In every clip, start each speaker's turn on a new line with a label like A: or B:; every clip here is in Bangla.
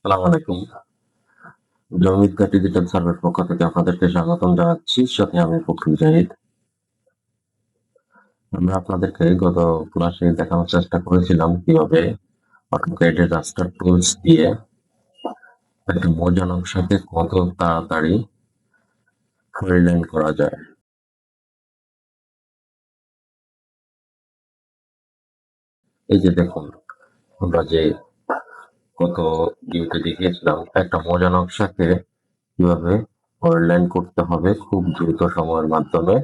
A: আসসালামু আলাইকুম। জমিতে ডিজিটাল সার্ভের পক্ষ থেকে আপনাদেরকে স্বাগতম জানাচ্ছি। সাথে আমি ফখরুল জাহিদ। আমরা আপনাদেরকে গত ক্লাসে দেখানোর চেষ্টা করেছিলাম কিভাবে অটোক্যাড এর রাস্টার টুলস দিয়ে একটা মজা নকশাকে কত তাড়াতাড়ি রিলাইন করা যায়। এই যে দেখুন, আমরা যে গত ভিডিওতে দেখিয়েছিলাম একটা মজা নকশাকে কিভাবে রিলাইন করতে হবে খুব দ্রুত সময়ের মাধ্যমে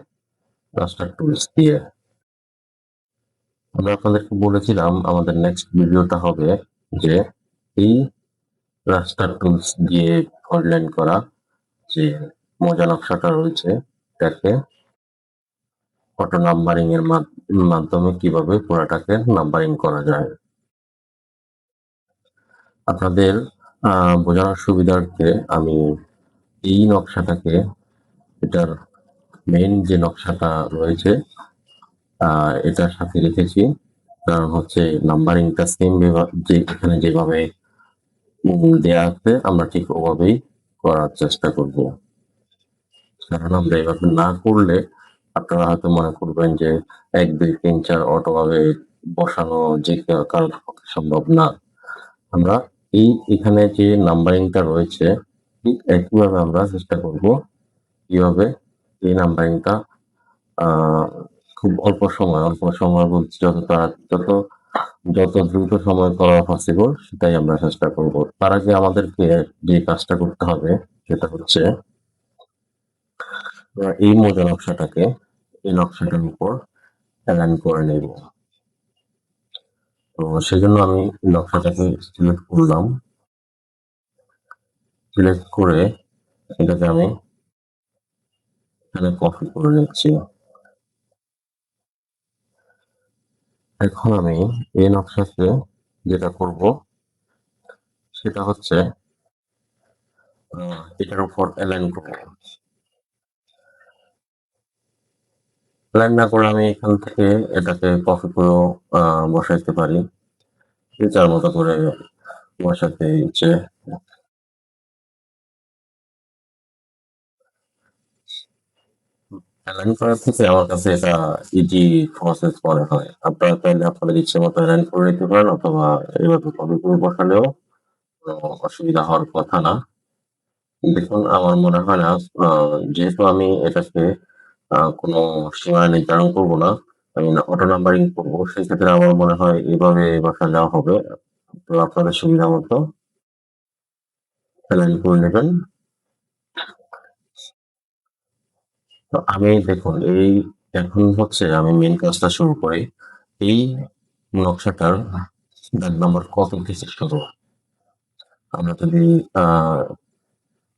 A: রাস্টার টুলস দিয়ে। আমরা আপনাদেরকে বলেছিলাম আমাদের নেক্সট ভিডিওটা হবে যে এই রাস্টার টুলস দিয়ে অনলাইন করা যে মজা নকশাটা রয়েছে এটাকে অটো নাম্বারিং এর মাধ্যমে কিভাবে পুরাটাকে নাম্বারিং করা যায়। আপনাদের বোঝানোর সুবিধার্থে আমি এই নকশাটাকে এটার মেইন যে নকশাটা রয়েছে এটার সাথে রেখেছি, কারণ হচ্ছে নাম্বারিংটা সেম যে এখানে যেভাবে দেয়া আছে আমরা ঠিক ওভাবেই করার চেষ্টা করব। কারণ আমরা এভাবে না করলে আপনারা হয়তো মনে করবেন যে ১, ২, ৩, ৪ অটোভাবে বসানো যে কারোর পক্ষে সম্ভব না। আমরা এখানে যে নাম্বারিংটা রয়েছে ঠিক একইভাবে আমরা চেষ্টা করব কিভাবে এই নাম্বারিংটা খুব অল্প সময় বলছি যত দ্রুত সময় করা পসিবল সেটাই আমরা চেষ্টা করব। তার আগে আমাদেরকে যে কাজটা করতে হবে সেটা হচ্ছে এই মজা নকশাটাকে এই নকশাটার উপর অ্যালাইন করে নেব। তো সেজন্য আমি নকশাটাকে সিলেক্ট করলাম। সিলেক্ট করে এটাকে আমি এখানে কপি করে নিচ্ছি। এখন আমি এই নকশাতে যেটা করব সেটা হচ্ছে এটার উপর অ্যালাইন করব। অ্যালাইন না করে আমি এখান থেকে এটাকে কপি করেও বসাইতে পারি। ইচ্ছার মতো করে বসাতে ইচ্ছে। অ্যালাইন করার থেকে আমার কাছে এটা ইজি প্রসেস মনে হয়। আপনারা চাইলে আপনাদের ইচ্ছে মতো অ্যালাইন করে নিতে পারেন, অথবা এইভাবে কপি করে বসালেও কোনো অসুবিধা হওয়ার কথা না। দেখুন, আমার মনে হয় না যেহেতু আমি এটাকে কোনো সীমা নির্ধারণ করব না, আমি অটো নাম্বারিং করবো, সেক্ষেত্রে আমার মনে হয় এভাবে বসালেও হবে। তো আপনাদের সুবিধা মতো অ্যালাইন করে নেবেন। তো আমি দেখুন এখন হচ্ছে আমি মেন কাজটা শুরু করি। এই নকশাটার দাগ নাম্বার কত থেকে শুরু? আমরা যদি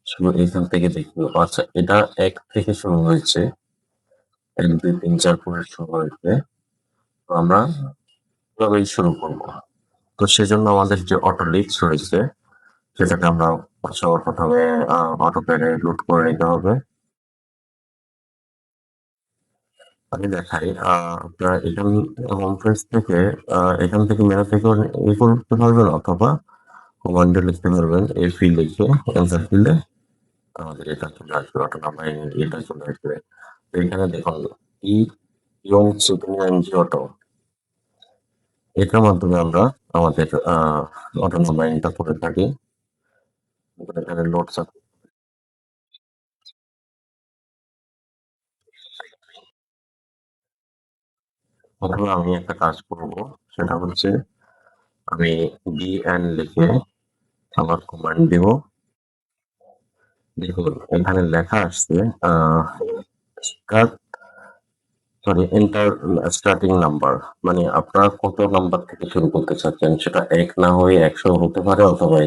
A: শুরু এখান থেকে দেখি, আচ্ছা এটা ১ থেকে শুরু হয়েছে। ১, ২, ৩, ৪ করে শুরু হয়েছে। তো আমরা এভাবেই শুরু করব। তো সেজন্য আমাদের যে অটো লিস্ট রয়েছে সেটাকে আমরা সবার প্রথমে অটোক্যাডে লোড করে নিতে হবে। আমি দেখাই, আপনারা হোম পেজ থেকে এখান থেকে মেনু থেকেও করতে পারবেন, অথবা কমান্ডে লিখতে পারবেন এফি লিখে এন্টার দিলে আমাদের এটা চলে আসবে, অটো নাম্বারিং এটা চলে আসবে। তো এখানে দেখুন ই ইয়ং সুপিং এনজি অটো, এটার মাধ্যমে আমরা আমাদের অটো নাম্বারিংটা করে থাকি। এখানে লোড অথবা আমি একটা কাজ করব, সেটা হচ্ছে আমি বিএন লিখে আবার কমান্ড দিব। দেখুন এখানে লেখা আসছে start sorry enter starting number, মানে আপনারা কত নাম্বার থেকে শুরু করতে চাচ্ছেন, সেটা ১ না হয়ে ১০০ হতে পারে, অথবা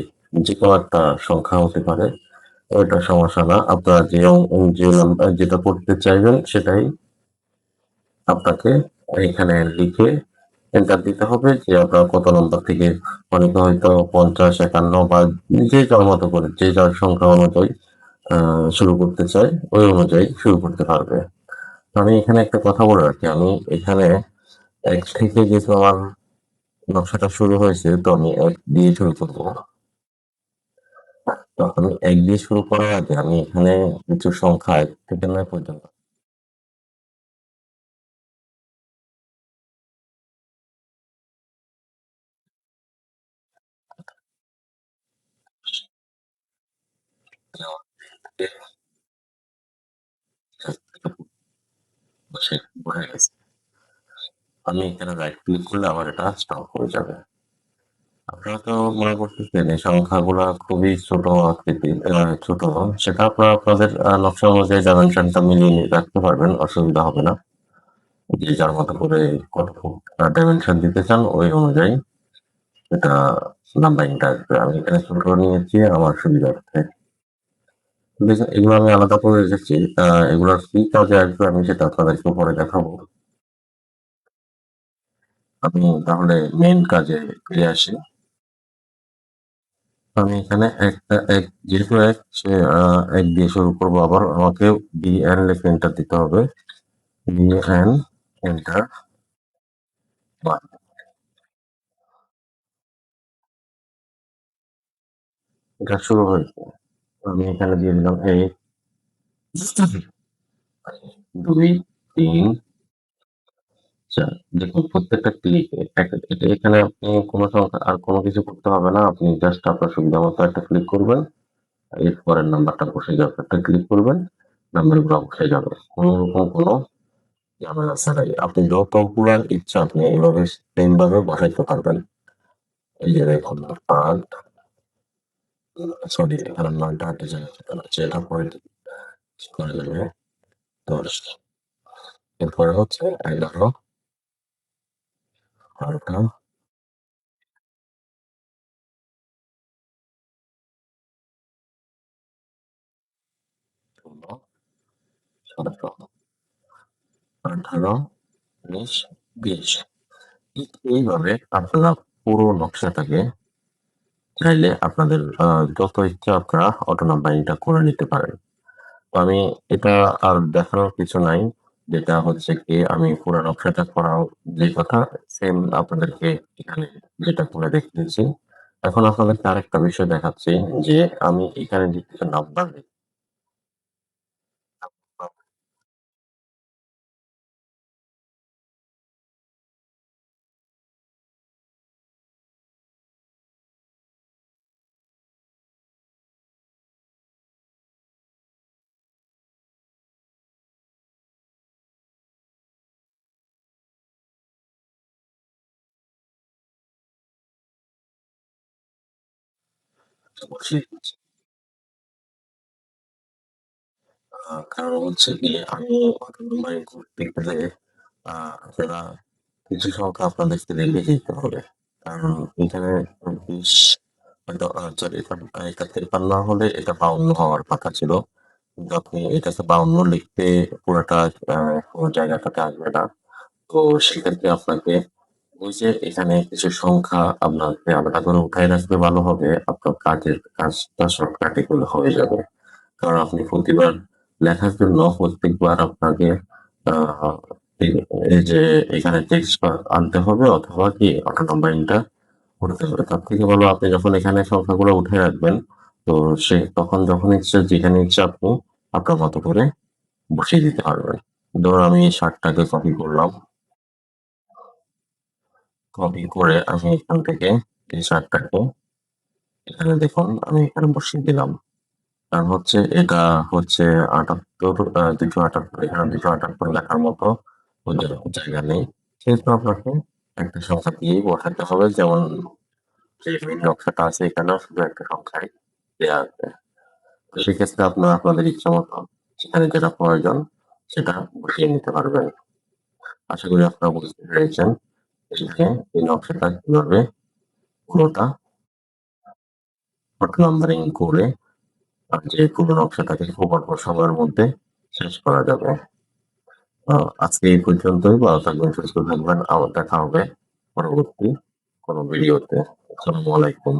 A: যে কোনো একটা সংখ্যা হতে পারে। ওইটা সমস্যা না, আপনারা যে নাম্বার যেটা করতে চাইবেন সেটাই আপনাকে এখানে লিখে এন্টার দিতে হবে, যে আপনার কত নম্বর থেকে, অনেকে হয়তো ৫০, ৫১ বা যে যার মতো করে যে যার সংখ্যা অনুযায়ী শুরু করতে চায় ওই অনুযায়ী শুরু করতে পারবে। আমি এখানে একটা কথা বলে রাখি, আমি এখানে ১ থেকে যেহেতু আমার নকশাটা শুরু হয়েছে, তো আমি ১ দিয়ে শুরু করব। তো আমি ১ দিয়ে শুরু করার আগে আমি এখানে কিছু সংখ্যা ১ থেকে ৯ পর্যন্ত বসে বসে গেছে। আমি এখানে রাইট ক্লিক করলে আমার এটা স্টপ হয়ে যাবে। আপনারা তো মনে করতেছেন এই সংখ্যাগুলা খুবই ছোট আকৃতির, ছোট। সেটা আপনারা আপনাদের নকশা অনুযায়ী ডাইমেনশনটা মিলিয়ে রাখতে পারবেন, অসুবিধা হবে না। যে যার মতো করে কতটুকু ডাইমেনশন দিতে চান ওই অনুযায়ী এটা নাম্বারিংটা আসবে। আমি এখানে ছোট নিয়েছি আমার সুবিধার্থে। দেখুন, এগুলো আমি আলাদা করে রেখেছি। এগুলোর কি কাজে আসবে আমি সেটা আপনাদেরকে পরে দেখাবো। আমি তাহলে মেইন কাজে ফিরে আসি। আমি এখানে একটা এক যেহেতু এক সে এক দিয়ে শুরু করবো, আবার আমাকে বিএন লিখে এন্টার দিতে হবে। BN enter. এটা শুরু হয়েছে। আমি এখানে দিয়ে দিলাম ১, ২, ৩, ৪। দেখুন প্রত্যেকটা ক্লিকে এখানে আপনি কোনো সংখ্যা আর কোনো কিছু করতে হবে না। আপনি জাস্ট আপনার সুবিধা মতো একটা ক্লিক করবেন। এর পরের নাম্বারটা বসে যাবে। একটা ক্লিক করবেন, নাম্বারগুলো বসে যাবে। কোনরকম কোনো ঝামেলা ছাড়াই। আপনি যতগুলা ইচ্ছা আপনি এভাবে সেম ভাবে বসাইতে পারবেন। এই যে দেখুন ৮, সরি এখানে ৯ টা ৮ টা জায়গা যেতে হচ্ছে। এটা পরে করে দেবে ১০। এরপরে হচ্ছে ১১, ১২টা, ১৬, ১৭, ১৮, ১৯, ২০। ঠিক এইভাবে আপনারা পুরো নকশাটাকে চাইলে আপনাদের যত ইচ্ছা আপনারা অটো নাম্বারিংটা করে নিতে পারেন। তো আমি এটা আর দেখানোর কিছু নাই। যেটা হচ্ছে কি আমি পুরা নকশাটা করাও যে কথা সেম আপনাদেরকে এখানে যেটা করে দেখিয়েছি। এখন আপনাদেরকে আরেকটা বিষয় দেখাচ্ছি যে আমি এখানে যে কিছু নাম্বার বসিয়ে দিচ্ছি। কারণ হচ্ছে গিয়ে আমি অটো নাম্বারিং করতে গেলে আপনারা কিছু সংখ্যা আপনাদেরকে রেখে দিতে হবে। কারণ এখানে ২০ হয়তো সরি এটা ৫৩ হলে এটা ৫২ হওয়ার কথা ছিল। কিন্তু আপনি এটাকে ৫২ লিখতে পুরাটা পুরো জায়গাটাতে আসবে না। তো সেক্ষেত্রে আপনাকে ওই যে এখানে কিছু সংখ্যা আপনাকে আলাদা করে উঠায় রাখলে ভালো হবে। আপনার কাজটা শর্টকাটে করলে হয়ে যাবে। কারণ আপনি প্রতিবার লেখার জন্য প্রত্যেকবার আপনাকে আহ, এই এই যে এখানে টেক্সট আনতে হবে অথবা কি অটো নাম্বারিংটা করতে হবে। তার থেকে ভালো আপনি যখন এখানে সংখ্যাগুলো উঠে রাখবেন, তো সে তখন যখন ইচ্ছে যেখানে ইচ্ছে আপনি আপনার মতো করে বসিয়ে দিতে পারবেন। ধরুন আমি ৬০টাকে কপি করলাম। কপি করে আমি এখান থেকে এই ৬০টাকে এখানে দেখুন আমি এখানে বসিয়ে দিলাম। কারণ হচ্ছে এটা হচ্ছে ৭৮, ২৭৮, এখানে ২৭৮ লেখার মতো ওদের জায়গা নেই। সেহেতু আপনাকে একটা সংখ্যা দিয়েই বসাতে হবে। যেমন যে মেইন নকশাটা আছে এখানেও শুধু একটা সংখ্যাই দেয়া আছে। তো সেক্ষেত্রে আপনারা আপনাদের ইচ্ছা মতো সেখানে যেটা প্রয়োজন সেটা বসিয়ে নিতে পারবেন। আশা করি আপনারা বুঝতে পেরেছেন যে এই নকশাটা কিভাবে পুরোটা অটো নাম্বারিং করে যে পুরো নকশাটাকে খুব অল্প সময়ের মধ্যে শেষ করা যাবে। আজকে এই পর্যন্তই। ভালো থাকবেন, সুস্থ থাকবেন। আবার দেখা হবে পরবর্তী কোনো ভিডিওতে। আসসালামু আলাইকুম।